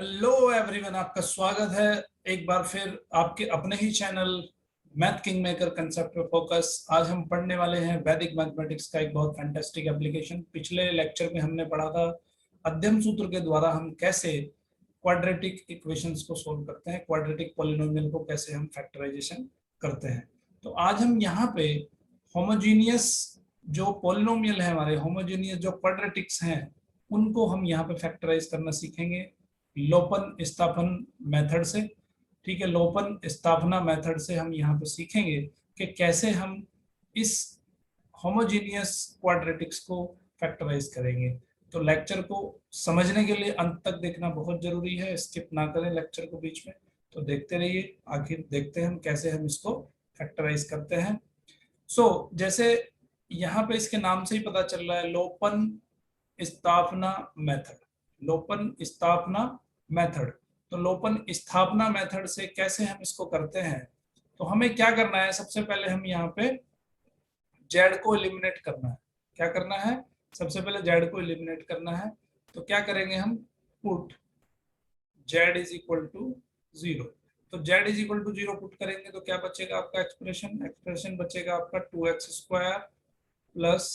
Hello everyone, आपका स्वागत है एक बार फिर आपके अपने ही channel math king maker concept पे फोकस। आज हम पढ़ने वाले हैं वैदिक मैथमेटिक्स का एक बहुत फैंटास्टिक एप्लीकेशन। पिछले लेक्चर में हमने पढ़ा था अध्ययन सूत्र के द्वारा हम कैसे क्वाड्रेटिक इक्वेशंस को सोल्व करते हैं, क्वाड्रेटिक पॉलिनोमियल को कैसे हम फैक्टराइजेशन करते हैं। तो आज हम यहाँ पे होमोजीनियस जो पॉलिनोमियल है, हमारे होमोजीनियस जो क्वाड्रेटिक्स हैं, उनको हम यहाँ पे फैक्टराइज करना सीखेंगे लोपन स्थापन मेथड से। ठीक है, लोपन स्थापना मेथड से हम यहाँ पे सीखेंगे कि कैसे हम इस होमोजीनियस क्वाड्रेटिक्स को फैक्टराइज करेंगे। तो लेक्चर को समझने के लिए अंत तक देखना बहुत जरूरी है, स्किप ना करें लेक्चर को बीच में। तो देखते रहिए, आखिर देखते हैं हम कैसे हम इसको फैक्टराइज करते हैं। जैसे यहाँ पे इसके नाम से ही पता चल रहा है, लोपन स्थापना मेथड। लोपन स्थापना मेथड, तो लोपन स्थापना मेथड से कैसे हम इसको करते हैं। तो हमें क्या करना है, सबसे पहले हम यहाँ पे जेड को एलिमिनेट करना है। क्या करना है, सबसे पहले जेड को एलिमिनेट करना है। तो क्या करेंगे हम, put z is equal to 0। तो z is equal to 0 put करेंगे तो क्या बचेगा आपका एक्सप्रेशन बचेगा आपका 2x² plus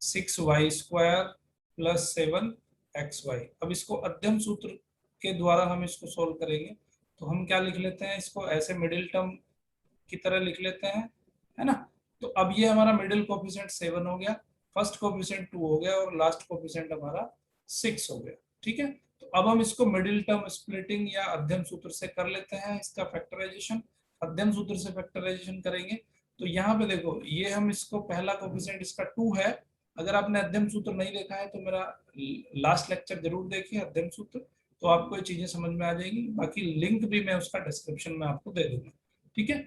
6y² plus 7xy। अब इसको अध्ययन सूत्र के द्वारा हम इसको सोल्व करेंगे। तो हम क्या लिख लेते हैं, इसको ऐसे मिडिल टर्म की तरह लिख लेते हैं, है ना। तो अब ये हमारा मिडिल कोफिशिएंट 7 हो गया, फर्स्ट कोफिशिएंट 2 हो गया और लास्ट कोफिशिएंट हमारा 6 हो गया। ठीक है, तो अब हम इसको मिडिल टर्म स्प्लिटिंग या अध्ययन सूत्र से कर लेते हैं इसका फैक्टराइजेशन। अध्ययन सूत्र से फैक्टराइजेशन करेंगे तो यहाँ पे देखो, ये हम इसको पहला कोफिशिएंट इसका 2 है। अगर आपने अध्ययन सूत्र नहीं देखा है तो मेरा लास्ट लेक्चर जरूर देखिए अध्ययन सूत्र, तो आपको ये चीजें समझ में आ जाएगी। बाकी लिंक भी मैं उसका डिस्क्रिप्शन में आपको दे दूंगा। ठीक है,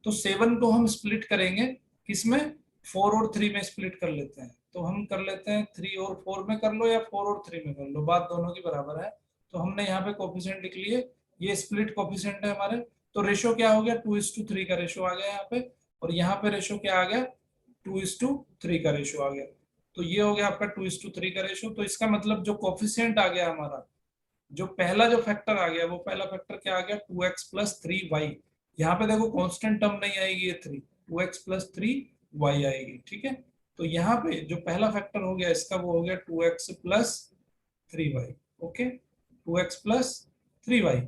तो 7 को हम स्प्लिट करेंगे किसमें, 4 और 3 में स्प्लिट कर लेते हैं। तो हम कर लेते हैं 3 और 4 में कर लो या 4 और 3 में कर लो, बात दोनों की बराबर है। तो हमने यहाँ पे कोफिशिएंट लिख लिए, ये स्प्लिट कोफिशिएंट है हमारे। तो रेशो क्या हो गया, 2:3 का रेशो आ गया यहाँ पे, और यहाँ पे रेशो क्या आ गया, 2:3 का रेशो आ गया। तो ये हो गया आपका 2:3 का रेशो। तो इसका मतलब जो कोफिशिएंट आ गया हमारा, जो पहला जो फैक्टर आ गया, वो पहला फैक्टर क्या आ गया, 2x प्लस 3y। यहाँ पे देखो कांस्टेंट टर्म नहीं आएगी, ये 3, 2x प्लस 3y आएगी। ठीक है, तो यहाँ पे जो पहला फैक्टर हो गया इसका, वो हो गया 2x plus 3y। Okay, 2x plus 3y।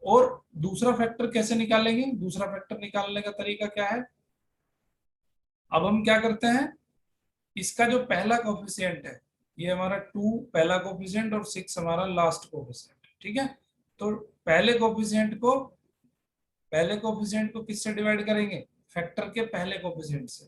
और दूसरा फैक्टर कैसे निकालेंगे, दूसरा फैक्टर निकालने का तरीका क्या है, अब हम क्या करते हैं, इसका जो पहला कोफिशिएंट है, ये हमारा 2 पहला कोफिशिएंट और 6 हमारा लास्ट कोफिशिएंट। ठीक है, तो पहले कोफिशिएंट को किससे डिवाइड करेंगे, फैक्टर के पहले कोफिशिएंट से,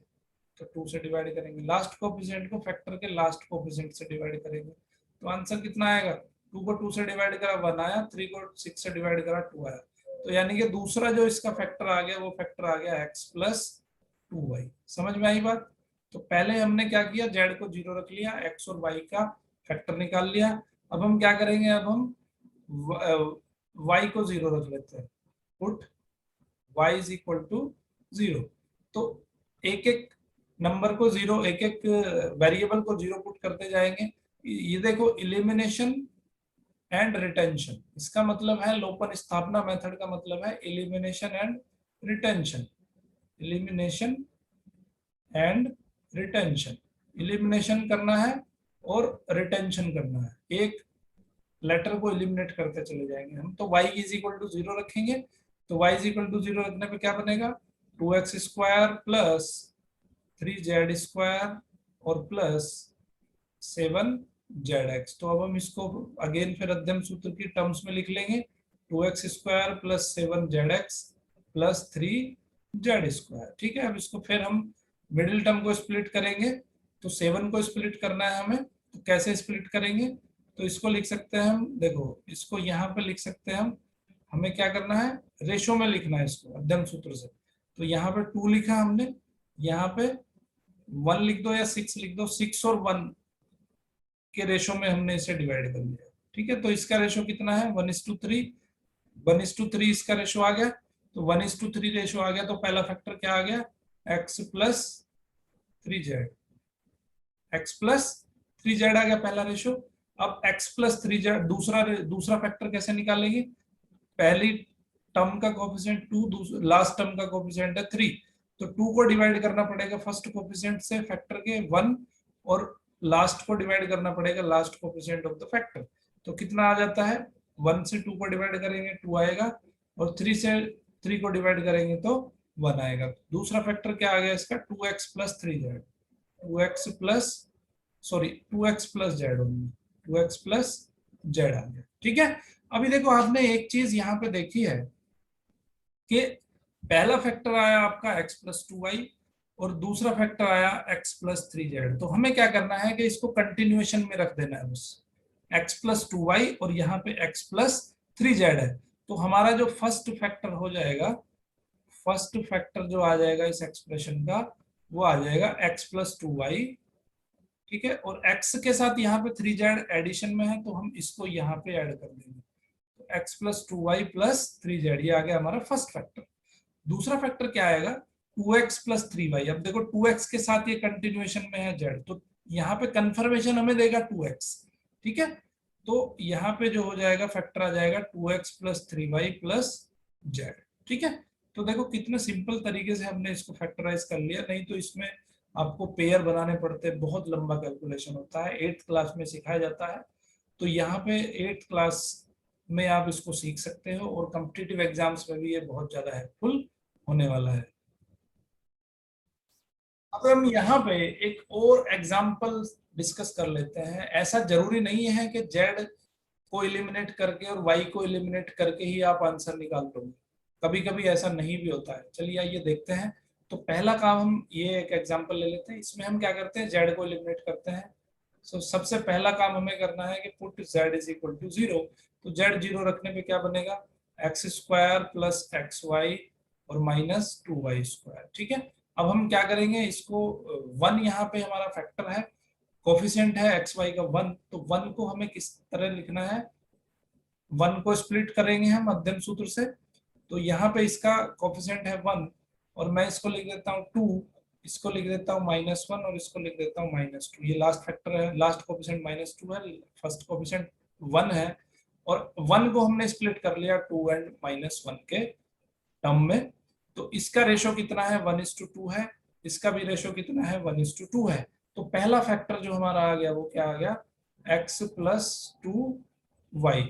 तो 2 से डिवाइड करेंगे। लास्ट कोफिशिएंट को फैक्टर के लास्ट कोफिशिएंट से डिवाइड करेंगे। तो आंसर कितना आएगा, 2 को 2 से डिवाइड करा 1 आया, 3 को 6 से डिवाइड करा 2 आया। तो यानी कि दूसरा जो इसका फैक्टर आ गया, वो फैक्टर आ गया x प्लस 2y। समझ में आई बात। तो पहले हमने क्या किया, z को 0 रख लिया, x और y का फैक्टर निकाल लिया। अब हम क्या करेंगे, अब हम y को 0 रख लेते हैं, put y is equal to 0। तो एक एक नंबर को 0, एक एक वेरिएबल को 0 पुट करते जाएंगे। ये देखो, इलिमिनेशन एंड रिटेंशन, इसका मतलब है लोपन स्थापना मेथड का मतलब है elimination and retention. Elimination and retention, elimination करना है और रिटेंशन करना है, एक लेटर को एलिमिनेट करते चले जाएंगे हम। तो y इज इक्वल टू 0 रखेंगे। तो y इज इक्वल टू 0 रखने पे क्या बनेगा, 2x² प्लस 3z² और प्लस 7zx। तो अब हम इसको अगेन फिर अध्ययन सूत्र की टर्म्स में लिख लेंगे, 2x² plus 7zx plus 3z²। ठीक है, अब इसको फिर हम मिडिल टर्म को स्प्लिट करेंगे। तो 7 को स्प्लिट करना है हमें, तो कैसे स्प्लिट करेंगे, तो इसको लिख सकते हैं हम, देखो इसको यहाँ पे लिख सकते हैं हम। हमें क्या करना है, रेशो में लिखना है इसको अध्ययन सूत्र से। तो यहाँ पे 2 लिखा हमने, यहाँ पे 1 लिख दो या 6 लिख दो, 6 और 1 के रेशो में हमने इसे डिवाइड कर लिया। ठीक है, तो इसका रेशो कितना है, 1:3। 1:3 इसका रेशो आ गया। तो 1:3 रेशो आ गया, तो पहला फैक्टर क्या आ गया, x plus 3z। x plus 3z आ गया पहला रेशो। अब x प्लस 3z दूसरा फैक्टर कैसे निकालेंगे? पहली टर्म का कोफिशिएंट 2, लास्ट टर्म का कोफिशिएंट है 3, तो 2 को डिवाइड करना पड़ेगा फर्स्ट कोफिशिएंट से फैक्टर के 1, और लास्ट को डिवाइड करना पड़ेगा last coefficient of the factor. तो कितना आ जाता है? 1 से 2 को डिवाइड करेंगे 2 आएगा, और 3 से 3 को डिवाइड करेंगे तो 1 आएगा। दूसरा फैक्टर क्या आ गया इसका? 2x plus 3z, 2x plus sorry 2x plus z, 2x plus z आ गया। ठीक है, अभी देखो आपने एक चीज यहाँ पे देखी है कि पहला फैक्टर आया आपका x प्लस 2y और दूसरा फैक्टर आया x प्लस 3z। तो हमें क्या करना है कि इसको कंटिन्यूएशन में रख देना है बस, x प्लस 2y और यहाँ पे x प्लस 3z है। तो हमारा जो फर्स्ट फैक्टर हो जाएगा, फर्स्ट फैक्टर जो आ जाएगा इस एक्सप्रेशन का, वो आ जाएगा x प्लस 2y। ठीक है, और x के साथ यहाँ पे 3z एडिशन में है तो हम इसको यहाँ पे ऐड कर देंगे, तो x plus 2y plus 3z, ये आ गया हमारा फर्स्ट फैक्टर। दूसरा फैक्टर क्या आएगा? 2x plus 3y। अब देखो 2x के साथ ये कंटिन्यूएशन में है z, तो यहाँ पे कंफर्मेशन हमें देगा 2x। ठीक है, तो यहाँ पे जो हो जाएगा फैक्टर आ जाएगा 2x plus 3y plus z। ठीक है, तो देखो कितने सिंपल तरीके से हमने इसको फैक्टराइज कर लिया, नहीं तो इसमें आपको पेयर बनाने पड़ते हैं, बहुत लंबा कैलकुलेशन होता है, 8th क्लास में सिखाया जाता है। तो यहाँ पे 8th क्लास में आप इसको सीख सकते हो, और कॉम्पिटिटिव एग्जाम्स में भी ये बहुत ज्यादा हेल्पफुल होने वाला है। अब हम यहाँ पे एक और एग्जाम्पल डिस्कस कर लेते हैं। ऐसा जरूरी नहीं है कि जेड को एलिमिनेट करके और वाई को एलिमिनेट करके ही आप आंसर निकाल लोगे, कभी कभी ऐसा नहीं भी होता है। चलिए आइए देखते हैं। तो पहला काम हम ये एक एग्जांपल ले लेते हैं, इसमें हम क्या करते हैं? जेड को एलिमिनेट करते हैं। सो सबसे पहला काम हमें करना है कि put z is equal to 0। तो जेड 0 रखने पे क्या बनेगा? X square plus x y और माइनस 2y स्क्वायर। ठीक है, अब हम क्या करेंगे? इसको 1 यहाँ पे हमारा फैक्टर है, कोफिशिएंट है एक्स वाई का 1, तो 1 को हमें किस तरह लिखना है? 1 को स्प्लिट करेंगे हम मध्यम सूत्र से, तो यहाँ पे इसका कोफिशिएंट है 1, और मैं इसको लिख देता हूँ 2, इसको लिख देता हूँ -1, और इसको लिख देता हूँ -2। ये लास्ट फैक्टर है, लास्ट कोफिशिएंट -2 है, फर्स्ट कोफिशिएंट 1 है, और 1 को हमने स्प्लिट कर लिया 2 एंड -1 के टर्म में। तो इसका रेशो कितना है? 1:2 है, इसका भी रेशो कितना है? 1:2 है। तो पहला फैक्टर जो हमारा आ गया वो क्या आ गया? x plus 2y।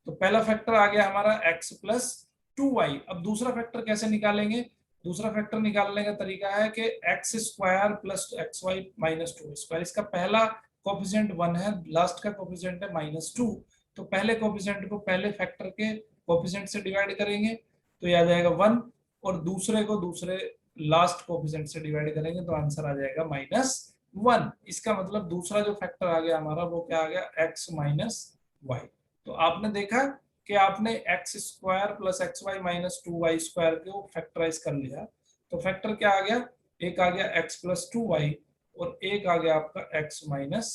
तो पहला फैक्टर आ गया हमारा x प्लस 2y। अब दूसरा फैक्टर कैसे निकालेंगे? दूसरा फैक्टर निकालने का तरीका है कि x square plus x y minus 2 square. इसका पहला कोफिशिएंट 1 है, लास्ट का कोफिशिएंट है -2, तो पहले कोफिशिएंट को पहले फैक्टर के कोफिशिएंट से डिवाइड करेंगे तो ये आ जाएगा 1, और दूसरे को दूसरे लास्ट कोफिशिएंट से डिवाइड करेंगे तो आंसर आ जाएगा -1। इसका मतलब दूसरा जो फैक्टर आ गया हमारा वो क्या आ गया? x minus y. तो आपने देखा कि आपने x square plus x y minus 2y square को फैक्टराइज कर लिया, तो फैक्टर क्या आ गया? एक आ गया x प्लस 2y और एक आ गया आपका x माइनस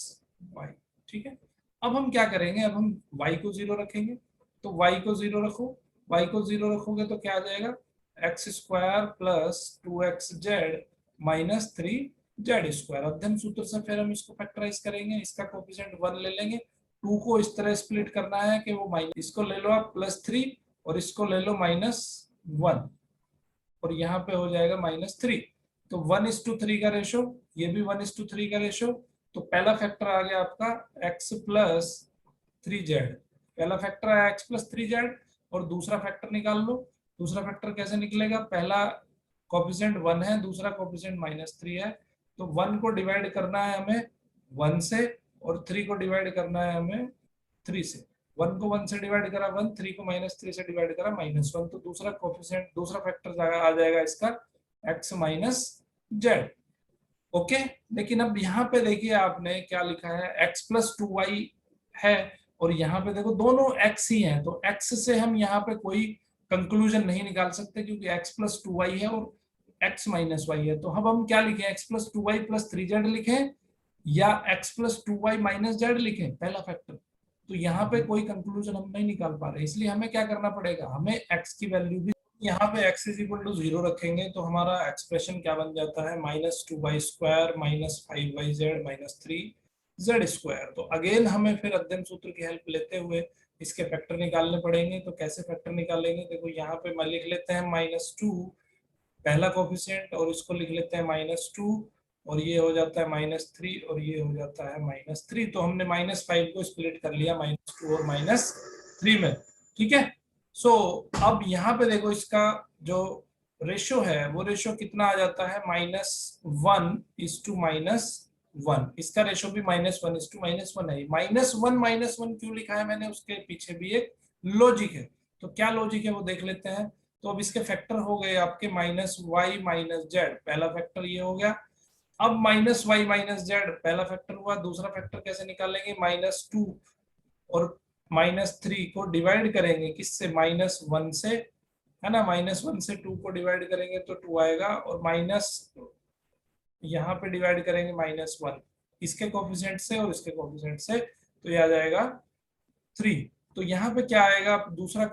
वाई। ठीक है, अब हम क्या करेंगे? अब हम y को 0 रखेंगे, तो y को 0 रखो, y को 0 रखोगे तो क्या आ जाएगा? X square plus 2xz minus 3z square. अध्ययन सूत्र से फिर हम इसको फैक्टराइज करेंगे, इसका कोफिशिएंट 1 ले लेंगे, 2 को इस तरह स्प्लिट करना है कि वो माइनस, इसको ले लो आप +3 और इसको ले लो -1, और यहाँ पे हो जाएगा -3। तो 1:3 का रेशो, ये भी 1:3 का रेशो। तो पहला फैक्टर आ गया आपका x प्लस 3z, पहला फैक्टर आया x प्लस 3z, और दूसरा फैक्टर निकाल लो। दूसरा फैक्टर कैसे निकलेगा? पहला कोफिशिएंट 1 है, दूसरा कोफिशिएंट -3 है, तो 1 को डिवाइड करना है हमें 1 से, और 3 को डिवाइड करना है हमें 3 से। 1 को 1 से डिवाइड करा 1, 3 को -3 से डिवाइड करा -1, तो दूसरा कोफिशिएंट, दूसरा फैक्टर आ जाएगा इसका x माइनस जेड। ओके, लेकिन अब यहाँ पे देखिए आपने क्या लिखा है? x प्लस 2y है, और यहाँ पे देखो दोनों x ही हैं, तो x से हम यहाँ पे कोई कंक्लूजन नहीं निकाल सकते क्योंकि x प्लस 2y है और x माइनस वाई है। तो अब हम क्या लिखें? x plus 2y plus 3z लिखें या x plus 2y minus Z लिखें, पहला फैक्टर। तो यहाँ पे कोई कंक्लूजन हम नहीं निकाल पा रहे, इसलिए हमें क्या करना पड़ेगा? हमें x की वैल्यू भी यहाँ पे x इज इक्वल टू 0 रखेंगे, तो हमारा एक्सप्रेशन क्या बन जाता है? -2y square minus 5yz minus 3 Z square. तो अगेन हमें फिर अध्ययन सूत्र की हेल्प लेते हुए इसके फैक्टर निकालने पड़ेंगे। तो कैसे फैक्टर निकालेंगे, देखो यहाँ पे मैं लिख लेते हैं -2 पहला कोफिशिएंट, और इसको लिख लेते हैं -2, और ये हो जाता है -3, और ये हो जाता है -3। तो हमने -5 को स्प्लिट कर लिया -2 और -3 में, ठीक है। सो अब यहाँ पे देखो इसका जो रेशो है वो रेशो कितना आ जाता है, -1:-1। इसका रेशो भी -1:-1 है। -1 क्यों लिखा है मैंने, उसके पीछे भी एक लॉजिक है। तो क्या लॉजिक है वो देख लेते हैं। तो अब इसके फैक्टर हो गए आपके -y-z, पहला फैक्टर ये हो गया। अब -y-z पहला फैक्टर हुआ, दूसरा फैक्टर कैसे निकालेंगे, -2 और -3 को डिवाइड करेंगे किससे, -1 से, है ना। -1 से 2 को डिवाइड करेंगे तो 2 आएगा, और माइनस यहाँ पे डिवाइड करेंगे -1 इसके कोफिशिएंट से और इसके कोफिशिएंट से, तो ये आ जाएगा 3। तो यहाँ पे क्या आएगा, दूसरा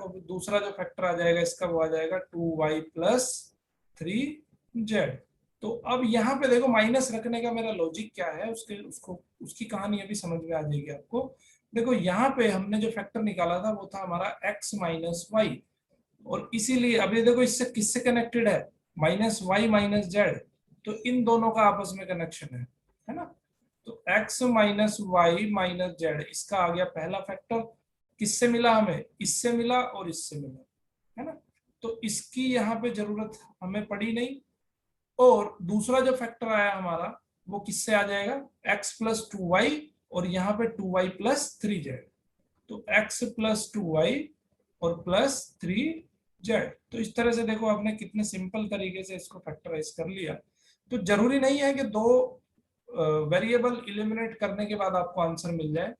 जो फैक्टर आ जाएगा इसका वो आ जाएगा 2y + 3z। तो अब यहाँ पे देखो माइनस रखने का मेरा लॉजिक क्या है, उसकी कहानी अभी समझ में आ जाएगी आपको। देखो यहाँ पे हमने जो फैक्टर निकाला था वो था हमारा x - y, और इसीलिए अभी देखो इससे किससे कनेक्टेड है, -y - z। तो इन दोनों का आपस में कनेक्शन है ना। तो x - y - z इसका आ गया पहला फैक्टर। किससे मिला हमें, इससे मिला और इससे मिला, है ना। तो इसकी यहाँ पे जरूरत हमें पड़ी नहीं। और दूसरा जो फैक्टर आया हमारा वो किससे आ जाएगा, x + 2y, और यहाँ पे 2y + 3z। तो x + 2y और +3z। तो इस तरह से देखो आपने कितने सिंपल तरीके से इसको फैक्टराइज कर लिया। तो जरूरी नहीं है कि दो वेरिएबल इलिमिनेट करने के बाद आपको आंसर मिल जाए,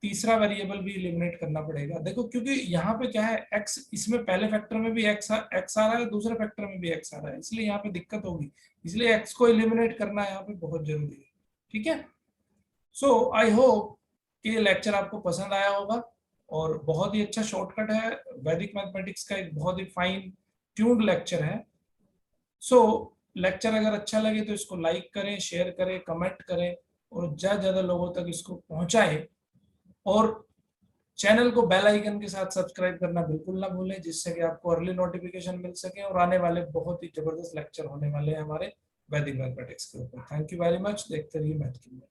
तीसरा वेरिएबल भी इलिमिनेट करना पड़ेगा। देखो क्योंकि यहाँ पे क्या है, x इसमें पहले फैक्टर में भी x आ रहा है, दूसरे फैक्टर में भी x आ रहा है, इसलिए यहाँ पे दिक्कत होगी। इसलिए x को इलिमिनेट करना यहाँ पे बहुत जरूरी है, ठीक है। सो आई होप कि ये लेक्चर आपको पसंद आया होगा, और बहुत ही अच्छा शॉर्टकट है। वैदिक मैथमेटिक्स का एक बहुत ही फाइन ट्यून्ड लेक्चर है। सो लेक्चर अगर अच्छा लगे तो इसको लाइक करें, शेयर करें, कमेंट करें, और ज्यादा ज्यादा लोगों तक इसको पहुंचाएं। और चैनल को बेल आइकन के साथ सब्सक्राइब करना बिल्कुल ना भूलें, जिससे कि आपको अर्ली नोटिफिकेशन मिल सके, और आने वाले बहुत ही जबरदस्त लेक्चर होने वाले हैं हमारे वैदिक मैथमेटिक्स के ऊपर। थैंक यू वेरी मच, देखते रहिए मैथ की।